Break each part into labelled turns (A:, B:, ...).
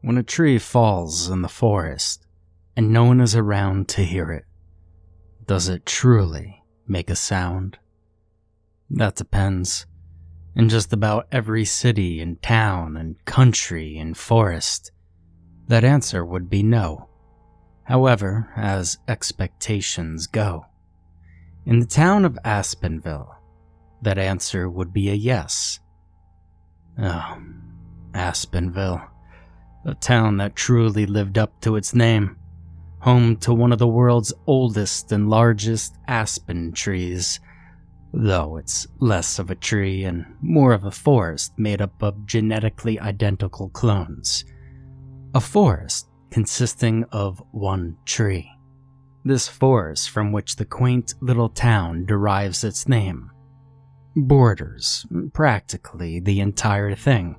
A: When a tree falls in the forest and no one is around to hear it, does it truly make a sound? That depends. In just about every city and town and country and forest, that answer would be no. However, as expectations go, in the town of Aspenville, that answer would be a yes. Oh, Aspenville, a town that truly lived up to its name, home to one of the world's oldest and largest aspen trees, though it's less of a tree and more of a forest made up of genetically identical clones. A forest consisting of one tree. This forest from which the quaint little town derives its name borders practically the entire thing,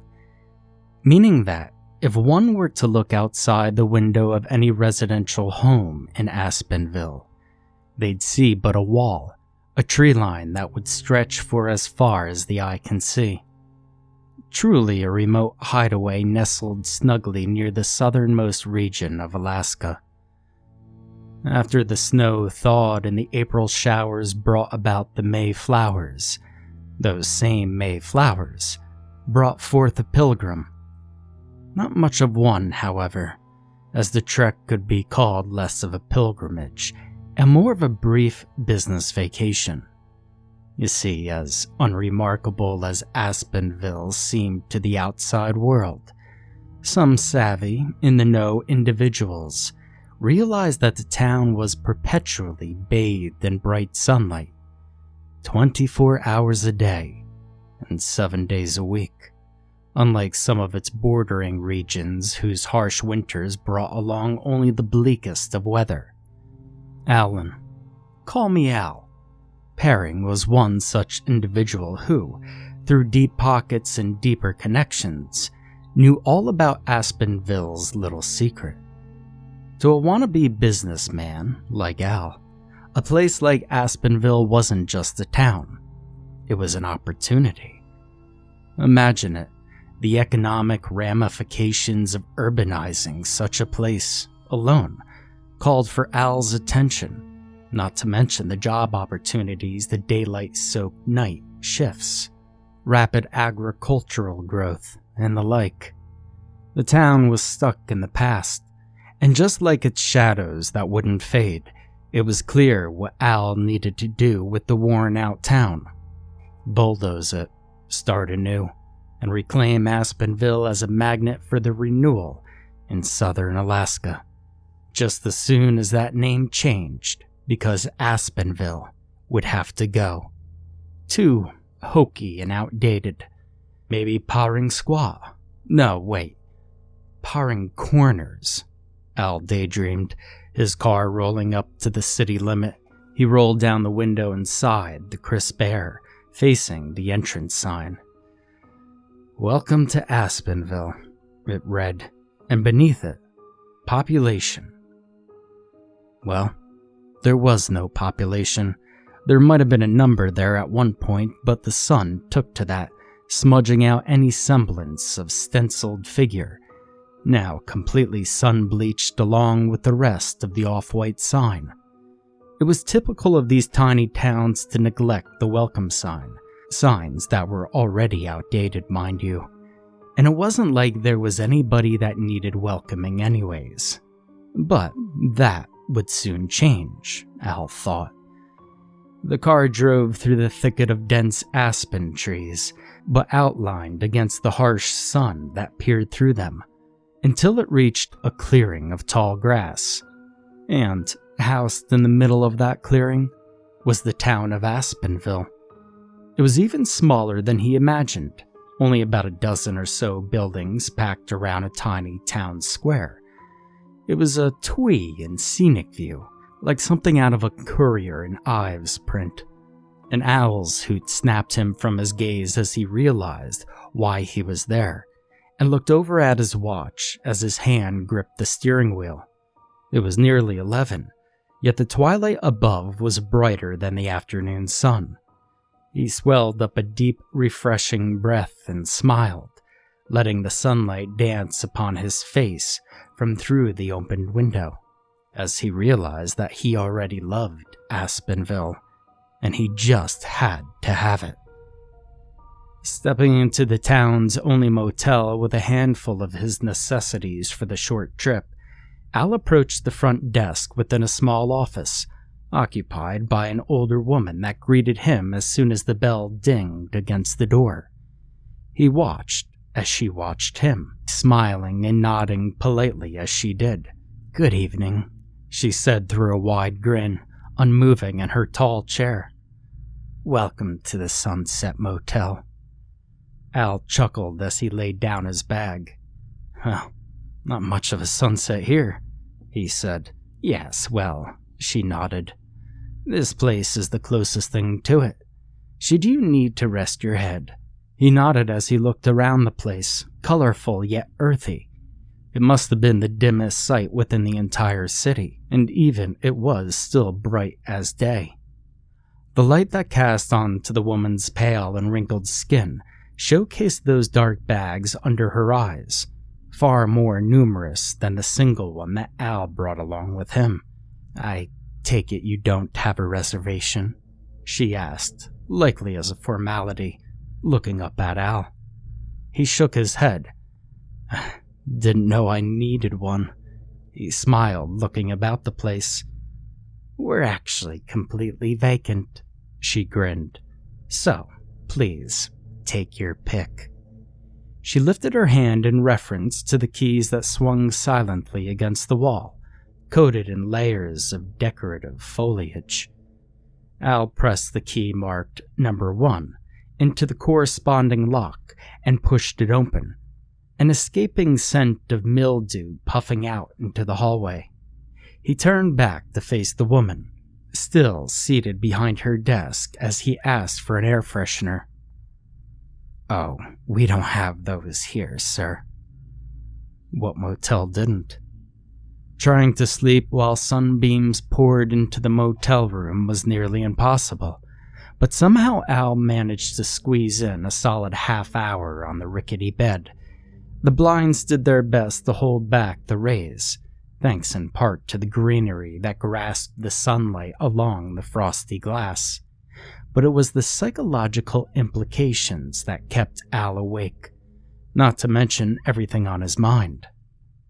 A: meaning that if one were to look outside the window of any residential home in Aspenville, they'd see but a wall, a tree line that would stretch for as far as the eye can see. Truly a remote hideaway nestled snugly near the southernmost region of Alaska. After the snow thawed and the April showers brought about the May flowers, those same May flowers brought forth a pilgrim. Not much of one, however, as the trek could be called less of a pilgrimage and more of a brief business vacation. You see, as unremarkable as Aspenville seemed to the outside world, some savvy, in-the-know individuals realized that the town was perpetually bathed in bright sunlight, 24 hours a day and 7 days a week, unlike some of its bordering regions whose harsh winters brought along only the bleakest of weather. Alan, call me Al, Paring was one such individual who, through deep pockets and deeper connections, knew all about Aspenville's little secret. To a wannabe businessman like Al, a place like Aspenville wasn't just a town, it was an opportunity. Imagine it, the economic ramifications of urbanizing such a place alone called for Al's attention, not to mention the job opportunities the daylight-soaked night shifts, rapid agricultural growth, and the like. The town was stuck in the past, and just like its shadows that wouldn't fade, it was clear what Al needed to do with the worn-out town. Bulldoze it, start anew, and reclaim Aspenville as a magnet for the renewal in southern Alaska. Just as soon as that name changed, because Aspenville would have to go. Too hokey and outdated. Maybe Paring Squaw. No, wait. Paring Corners. Al daydreamed, his car rolling up to the city limit. He rolled down the window and sighed the crisp air, facing the entrance sign. Welcome to Aspenville, it read, and beneath it, population. Well, there was no population. There might have been a number there at one point, but the sun took to that, smudging out any semblance of stenciled figure, now completely sun-bleached along with the rest of the off-white sign. It was typical of these tiny towns to neglect the welcome signs that were already outdated, mind you. And it wasn't like there was anybody that needed welcoming anyways. But that would soon change, Al thought. The car drove through the thicket of dense aspen trees, but outlined against the harsh sun that peered through them, until it reached a clearing of tall grass. And, housed in the middle of that clearing, was the town of Aspenville. It was even smaller than he imagined, only about a dozen or so buildings packed around a tiny town square. It was a twee and scenic view, like something out of a Courier and Ives print. An owl's hoot snapped him from his gaze as he realized why he was there, and looked over at his watch as his hand gripped the steering wheel. It was nearly 11, yet the twilight above was brighter than the afternoon sun. He swelled up a deep, refreshing breath and smiled, letting the sunlight dance upon his face from through the opened window, as he realized that he already loved Aspenville, and he just had to have it. Stepping into the town's only motel with a handful of his necessities for the short trip, Al approached the front desk within a small office, occupied by an older woman that greeted him as soon as the bell dinged against the door. He watched as she watched him, smiling and nodding politely as she did. "Good evening," she said through a wide grin, unmoving in her tall chair. "Welcome to the Sunset Motel." Al chuckled as he laid down his bag. "Well, not much of a sunset here," he said. "Yes, well," she nodded. "This place is the closest thing to it. Should you need to rest your head." He nodded as he looked around the place, colorful yet earthy. It must have been the dimmest sight within the entire city, and even it was still bright as day. The light that cast onto the woman's pale and wrinkled skin showcased those dark bags under her eyes, far more numerous than the single one that Al brought along with him. "I take it you don't have a reservation?" she asked, likely as a formality, looking up at Al. He shook his head. "Didn't know I needed one." He smiled, looking about the place. "We're actually completely vacant," she grinned. "So, please, take your pick." She lifted her hand in reference to the keys that swung silently against the wall, coated in layers of decorative foliage. Al pressed the key marked number 1 into the corresponding lock and pushed it open, an escaping scent of mildew puffing out into the hallway. He turned back to face the woman, still seated behind her desk, as he asked for an air freshener. "Oh, we don't have those here, sir." What motel didn't? Trying to sleep while sunbeams poured into the motel room was nearly impossible, but somehow Al managed to squeeze in a solid half hour on the rickety bed. The blinds did their best to hold back the rays, thanks in part to the greenery that grasped the sunlight along the frosty glass. But it was the psychological implications that kept Al awake, not to mention everything on his mind.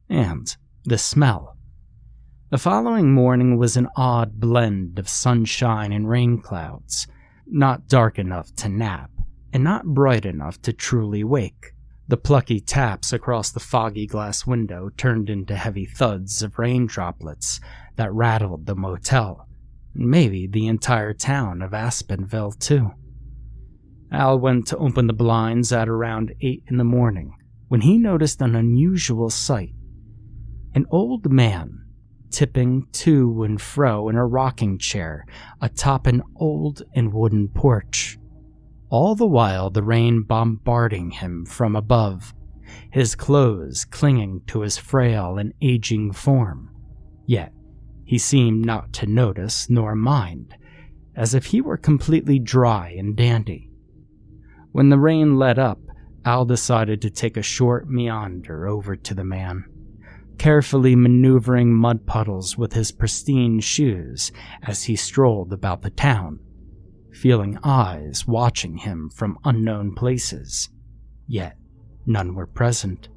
A: And the smell. The following morning was an odd blend of sunshine and rain clouds, not dark enough to nap, and not bright enough to truly wake. The plucky taps across the foggy glass window turned into heavy thuds of rain droplets that rattled the motel, and maybe the entire town of Aspenville too. Al went to open the blinds at around 8 in the morning when he noticed an unusual sight. An old man tipping to and fro in a rocking chair atop an old and wooden porch, all the while the rain bombarding him from above, his clothes clinging to his frail and aging form. Yet he seemed not to notice nor mind, as if he were completely dry and dandy. When the rain let up, Al decided to take a short meander over to the man, carefully maneuvering mud puddles with his pristine shoes as he strolled about the town, feeling eyes watching him from unknown places. Yet none were present,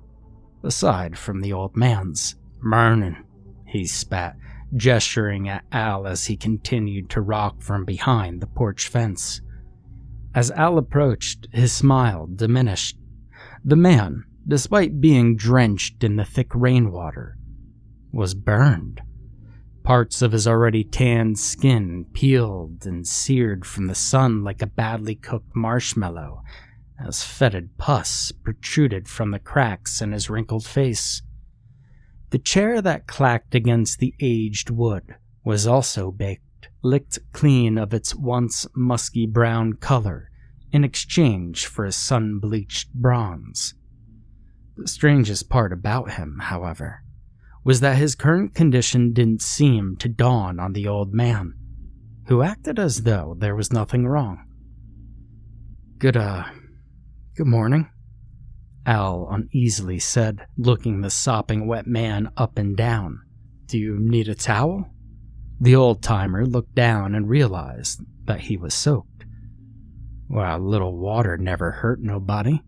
A: aside from the old man's. "Mornin'," he spat, gesturing at Al as he continued to rock from behind the porch fence. As Al approached, his smile diminished. The man, despite being drenched in the thick rainwater, was burned. Parts of his already tanned skin peeled and seared from the sun like a badly cooked marshmallow, as fetid pus protruded from the cracks in his wrinkled face. The chair that clacked against the aged wood was also baked, licked clean of its once musky brown color in exchange for a sun-bleached bronze. The strangest part about him, however, was that his current condition didn't seem to dawn on the old man, who acted as though there was nothing wrong. Good morning," Al uneasily said, looking the sopping wet man up and down. Do you need a towel? The old-timer looked down and realized that he was soaked. Well, a little water never hurt nobody,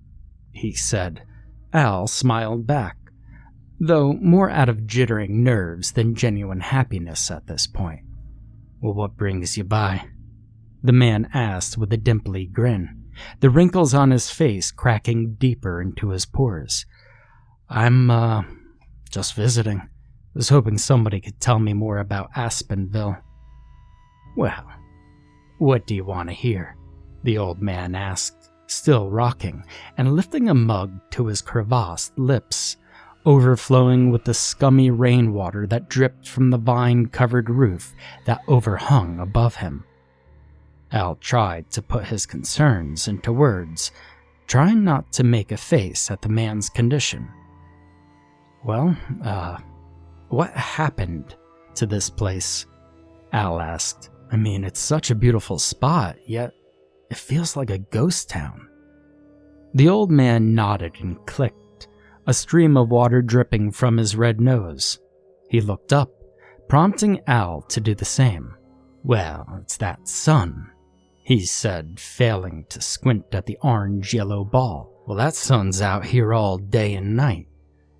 A: he said. Al smiled back, though more out of jittering nerves than genuine happiness at this point. Well, what brings you by? The man asked with a dimply grin, the wrinkles on his face cracking deeper into his pores. I'm, just visiting. Was hoping somebody could tell me more about Aspenville. Well, what do you want to hear? The old man asked, still rocking and lifting a mug to his crevassed lips, overflowing with the scummy rainwater that dripped from the vine-covered roof that overhung above him. Al tried to put his concerns into words, trying not to make a face at the man's condition. Well, what happened to this place? Al asked. I mean, it's such a beautiful spot, yet it feels like a ghost town. The old man nodded and clicked, a stream of water dripping from his red nose. He looked up, prompting Al to do the same. Well, it's that sun, he said, failing to squint at the orange-yellow ball. Well, that sun's out here all day and night.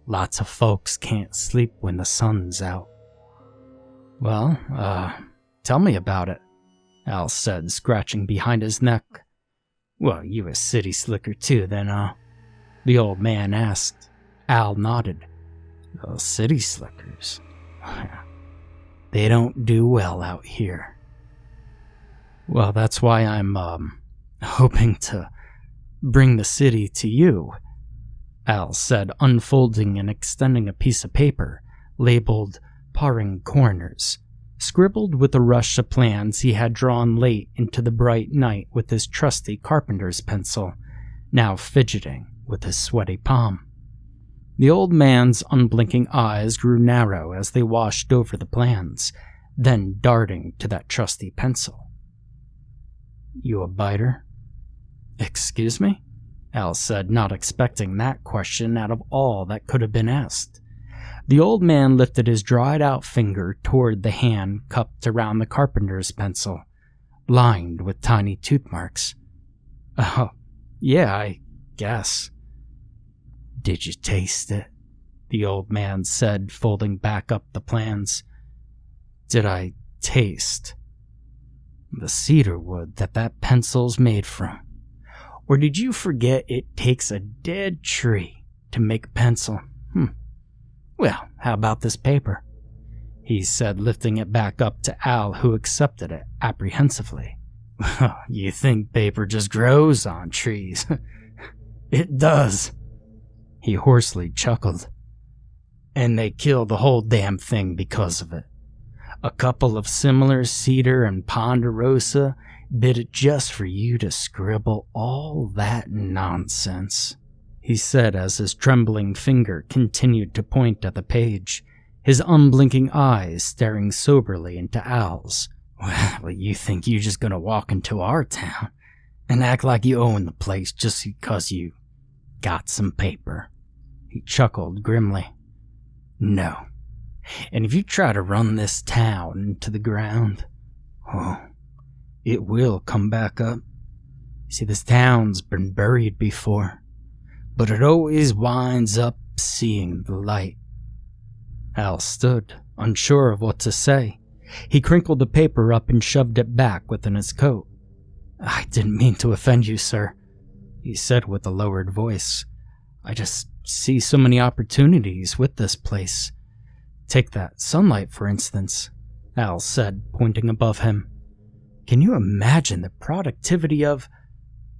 A: Lots of folks can't sleep when the sun's out. Well, tell me about it, Al said, scratching behind his neck. Well, you a city slicker too, then, the old man asked. Al nodded. Well, city slickers. They don't do well out here. Well, that's why I'm, hoping to bring the city to you, Al said, unfolding and extending a piece of paper labeled Parring Corners, scribbled with a rush of plans he had drawn late into the bright night with his trusty carpenter's pencil, now fidgeting with his sweaty palm. The old man's unblinking eyes grew narrow as they washed over the plans, then darting to that trusty pencil. You a biter? Excuse me? Al said, not expecting that question out of all that could have been asked. The old man lifted his dried-out finger toward the hand cupped around the carpenter's pencil, lined with tiny tooth marks. Oh, yeah, I guess. Did you taste it? The old man said, folding back up the plans. Did I taste the cedar wood that pencil's made from? Or did you forget it takes a dead tree to make a pencil? Well, how about this paper? He said, lifting it back up to Al, who accepted it apprehensively. You think paper just grows on trees? It does. He hoarsely chuckled. And they kill the whole damn thing because of it. A couple of similar cedar and ponderosa bid it just for you to scribble all that nonsense, he said as his trembling finger continued to point at the page, his unblinking eyes staring soberly into Al's. Well, you think you're just gonna walk into our town and act like you own the place just because you got some paper? He chuckled grimly. No. And if you try to run this town into the ground, it will come back up. See, this town's been buried before, but it always winds up seeing the light. Al stood, unsure of what to say. He crinkled the paper up and shoved it back within his coat. I didn't mean to offend you, sir, he said with a lowered voice. I just see so many opportunities with this place. Take that sunlight, for instance, Al said, pointing above him. Can you imagine the productivity of...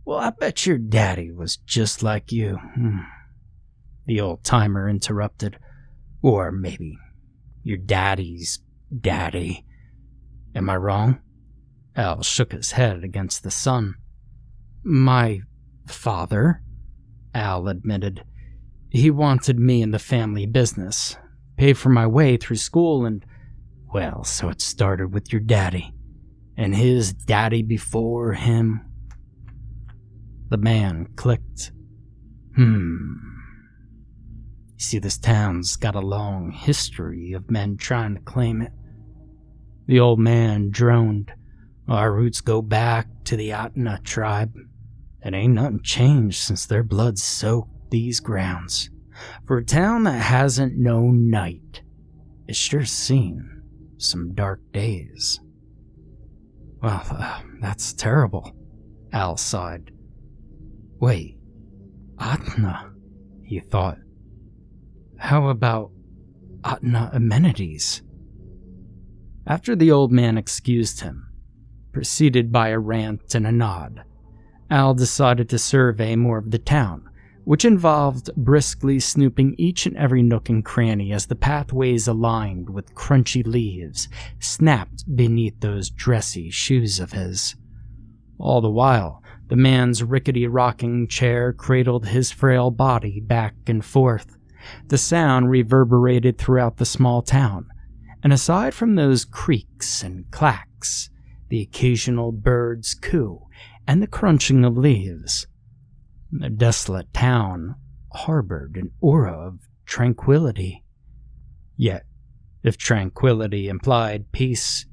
A: Well, I bet your daddy was just like you. The old-timer interrupted. Or maybe your daddy's daddy. Am I wrong? Al shook his head against the sun. My father, Al admitted. He wanted me in the family business. Paid for my way through school and... Well, so it started with your daddy. And his daddy before him. The man clicked. You see, this town's got a long history of men trying to claim it. The old man droned. Our roots go back to the Atna tribe. It ain't nothing changed since their blood soaked these grounds. For a town that hasn't known night, it's sure seen some dark days. Well, that's terrible, Al sighed. Wait, Atna, he thought. How about Atna amenities? After the old man excused him, preceded by a rant and a nod, Al decided to survey more of the town, which involved briskly snooping each and every nook and cranny as the pathways aligned with crunchy leaves snapped beneath those dressy shoes of his. All the while, the man's rickety rocking chair cradled his frail body back and forth. The sound reverberated throughout the small town, and aside from those creaks and clacks, the occasional bird's coo, and the crunching of leaves, the desolate town harbored an aura of tranquility. Yet, if tranquility implied peace,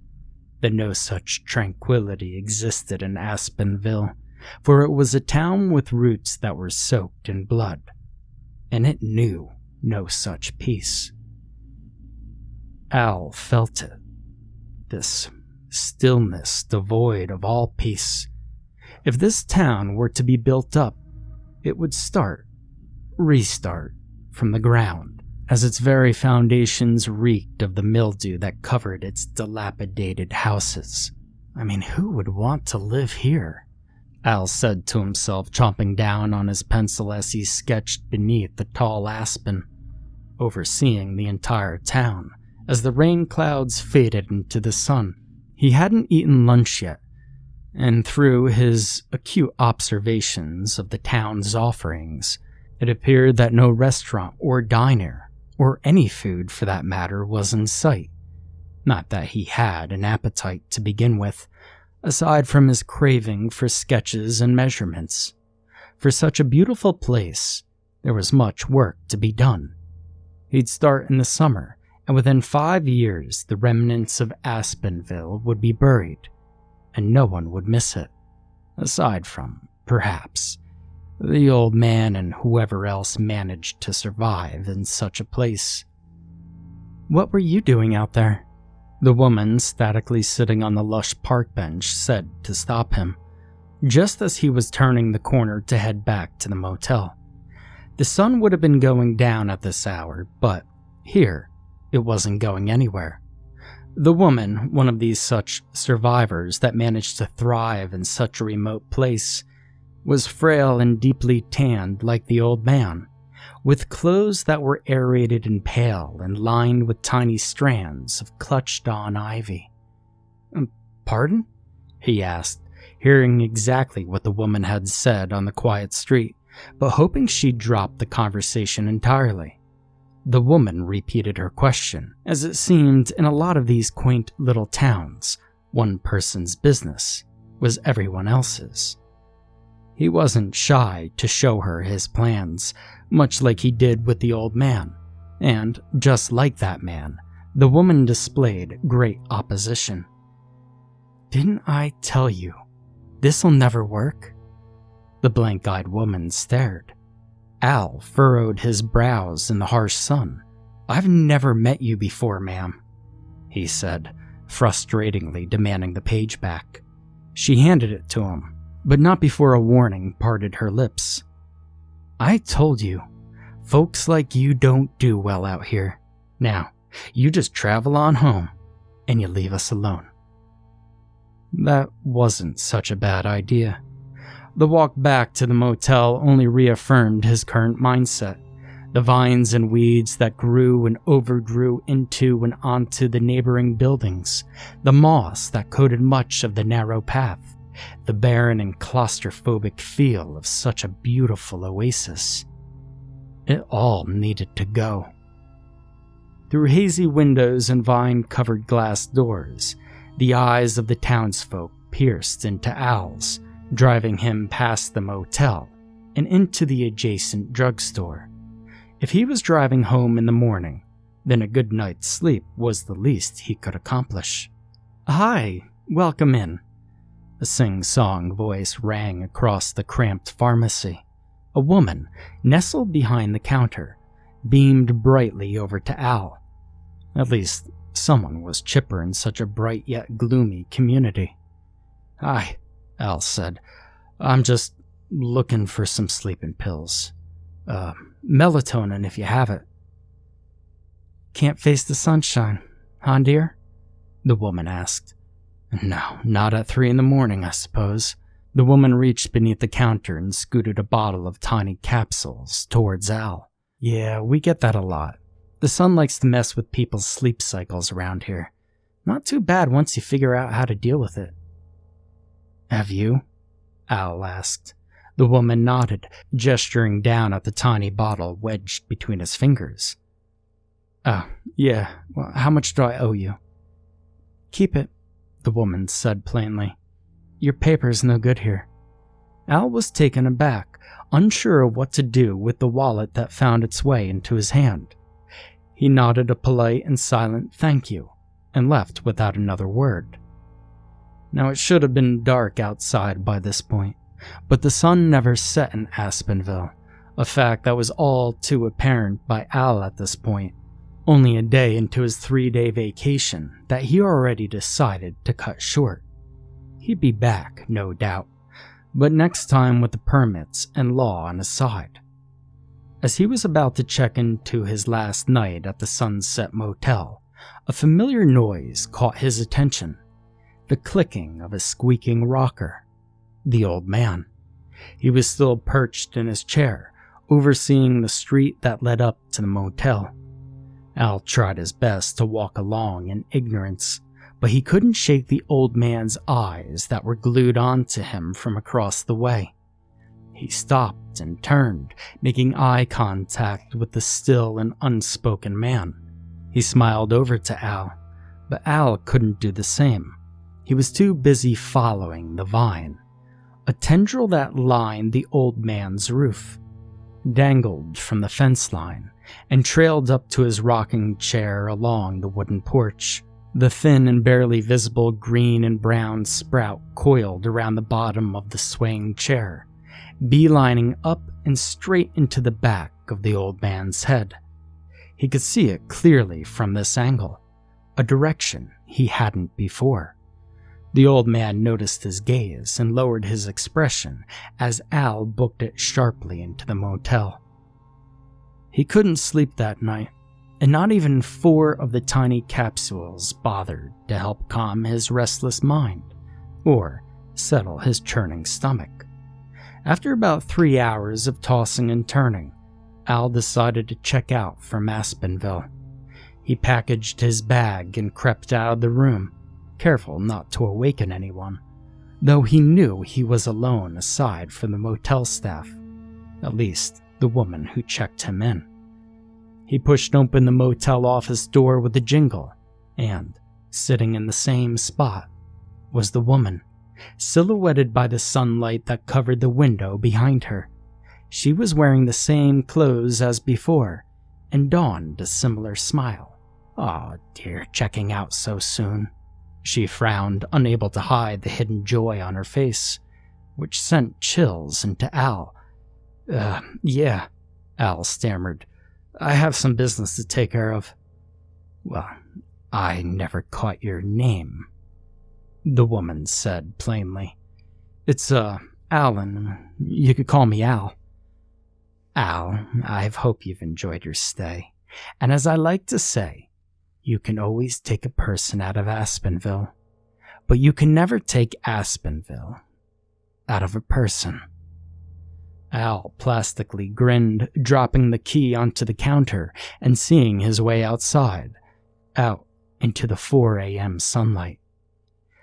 A: then no such tranquility existed in Aspenville, for it was a town with roots that were soaked in blood, and it knew no such peace. Al felt it, this stillness devoid of all peace. If this town were to be built up, it would restart from the ground, as its very foundations reeked of the mildew that covered its dilapidated houses. I mean, who would want to live here? Al said to himself, chomping down on his pencil as he sketched beneath the tall aspen, overseeing the entire town as the rain clouds faded into the sun. He hadn't eaten lunch yet, and through his acute observations of the town's offerings, it appeared that no restaurant or diner, or any food for that matter, was in sight. Not that he had an appetite to begin with, aside from his craving for sketches and measurements. For such a beautiful place, there was much work to be done. He'd start in the summer, and within 5 years the remnants of Aspenville would be buried, and no one would miss it, aside from, perhaps, the old man and whoever else managed to survive in such a place. "What were you doing out there?" the woman statically sitting on the lush park bench said to stop him, just as he was turning the corner to head back to the motel. The sun would have been going down at this hour, but here, it wasn't going anywhere. The woman, one of these such survivors that managed to thrive in such a remote place, was frail and deeply tanned like the old man, with clothes that were aerated and pale and lined with tiny strands of clutched-on ivy. "Pardon?" he asked, hearing exactly what the woman had said on the quiet street, but hoping she'd drop the conversation entirely. The woman repeated her question, as it seemed in a lot of these quaint little towns, one person's business was everyone else's. He wasn't shy to show her his plans, much like he did with the old man, and, just like that man, the woman displayed great opposition. "Didn't I tell you, this'll never work?" The blank-eyed woman stared. Al furrowed his brows in the harsh sun. "I've never met you before, ma'am," he said, frustratingly demanding the page back. She handed it to him, but not before a warning parted her lips. "I told you, folks like you don't do well out here. Now, you just travel on home, and you leave us alone." That wasn't such a bad idea. The walk back to the motel only reaffirmed his current mindset. The vines and weeds that grew and overgrew into and onto the neighboring buildings, the moss that coated much of the narrow path, the barren and claustrophobic feel of such a beautiful oasis. It all needed to go. Through hazy windows and vine-covered glass doors, the eyes of the townsfolk pierced into Al's, driving him past the motel and into the adjacent drugstore. If he was driving home in the morning, then a good night's sleep was the least he could accomplish. "Hi, welcome in." A sing-song voice rang across the cramped pharmacy. A woman, nestled behind the counter, beamed brightly over to Al. At least, someone was chipper in such a bright yet gloomy community. "Hi," Al said. "I'm just looking for some sleeping pills. Melatonin if you have it." "Can't face the sunshine, huh, dear?" the woman asked. "No, not at 3 a.m, I suppose." The woman reached beneath the counter and scooted a bottle of tiny capsules towards Al. "Yeah, we get that a lot. The sun likes to mess with people's sleep cycles around here. Not too bad once you figure out how to deal with it." "Have you?" Al asked. The woman nodded, gesturing down at the tiny bottle wedged between his fingers. "Oh, yeah. Well, how much do I owe you?" "Keep it," the woman said plainly. "Your paper's no good here." Al was taken aback, unsure of what to do with the wallet that found its way into his hand. He nodded a polite and silent thank you, and left without another word. Now it should have been dark outside by this point, but the sun never set in Aspenville, a fact that was all too apparent by Al at this point, only a day into his 3-day vacation that he already decided to cut short. He'd be back, no doubt, but next time with the permits and law on his side. As he was about to check into his last night at the Sunset Motel, a familiar noise caught his attention. The clicking of a squeaking rocker. The old man. He was still perched in his chair, overseeing the street that led up to the motel. Al tried his best to walk along in ignorance, but he couldn't shake the old man's eyes that were glued onto him from across the way. He stopped and turned, making eye contact with the still and unspoken man. He smiled over to Al, but Al couldn't do the same. He was too busy following the vine, a tendril that lined the old man's roof, dangled from the fence line, and trailed up to his rocking chair along the wooden porch. The thin and barely visible green and brown sprout coiled around the bottom of the swaying chair, beelining up and straight into the back of the old man's head. He could see it clearly from this angle, a direction he hadn't before. The old man noticed his gaze and lowered his expression as Al booked it sharply into the motel. He couldn't sleep that night, and not even 4 of the tiny capsules bothered to help calm his restless mind or settle his churning stomach. After about 3 hours of tossing and turning, Al decided to check out from Aspenville. He packaged his bag and crept out of the room, careful not to awaken anyone, though he knew he was alone aside from the motel staff, at least the woman who checked him in. He pushed open the motel office door with a jingle, and, sitting in the same spot, was the woman, silhouetted by the sunlight that covered the window behind her. She was wearing the same clothes as before, and donned a similar smile. "Aw, dear, checking out so soon." She frowned, unable to hide the hidden joy on her face, which sent chills into Al. Yeah," Al stammered. "I have some business to take care of." "Well, I never caught your name," the woman said plainly. "It's, Alan. You could call me Al." "Al, I hope you've enjoyed your stay. And as I like to say, you can always take a person out of Aspenville, but you can never take Aspenville out of a person." Al plastically grinned, dropping the key onto the counter and seeing his way outside, out into the 4 a.m. sunlight.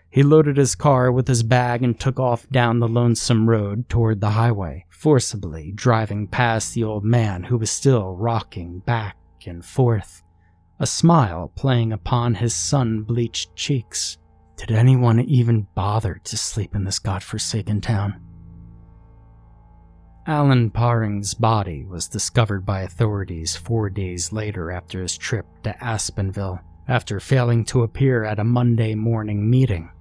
A: He loaded his car with his bag and took off down the lonesome road toward the highway, forcibly driving past the old man who was still rocking back and forth, a smile playing upon his sun-bleached cheeks. Did anyone even bother to sleep in this godforsaken town? Alan Parring's body was discovered by authorities 4 days later after his trip to Aspenville, after failing to appear at a Monday morning meeting,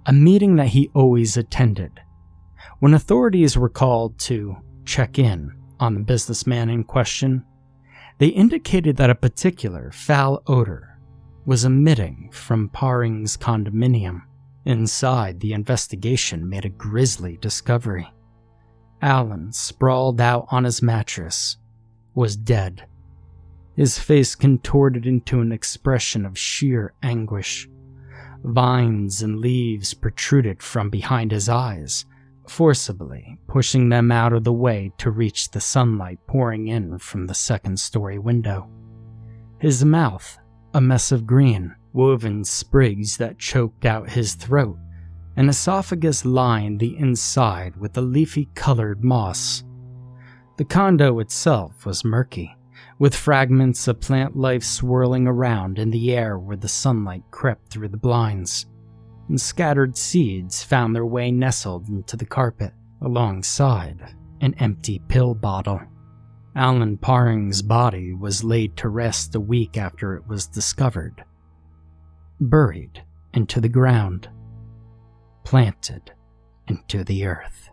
A: a meeting that he always attended. When authorities were called to check in on the businessman in question, they indicated that a particular foul odor was emitting from Parring's condominium. Inside, the investigation made a grisly discovery. Alan, sprawled out on his mattress, was dead, his face contorted into an expression of sheer anguish. Vines and leaves protruded from behind his eyes, forcibly pushing them out of the way to reach the sunlight pouring in from the second-story window. His mouth, a mess of green, woven sprigs that choked out his throat, an esophagus lined the inside with a leafy-colored moss. The condo itself was murky, with fragments of plant life swirling around in the air where the sunlight crept through the blinds, and scattered seeds found their way nestled into the carpet alongside an empty pill bottle. Alan Parring's body was laid to rest a week after it was discovered, buried into the ground, planted into the earth.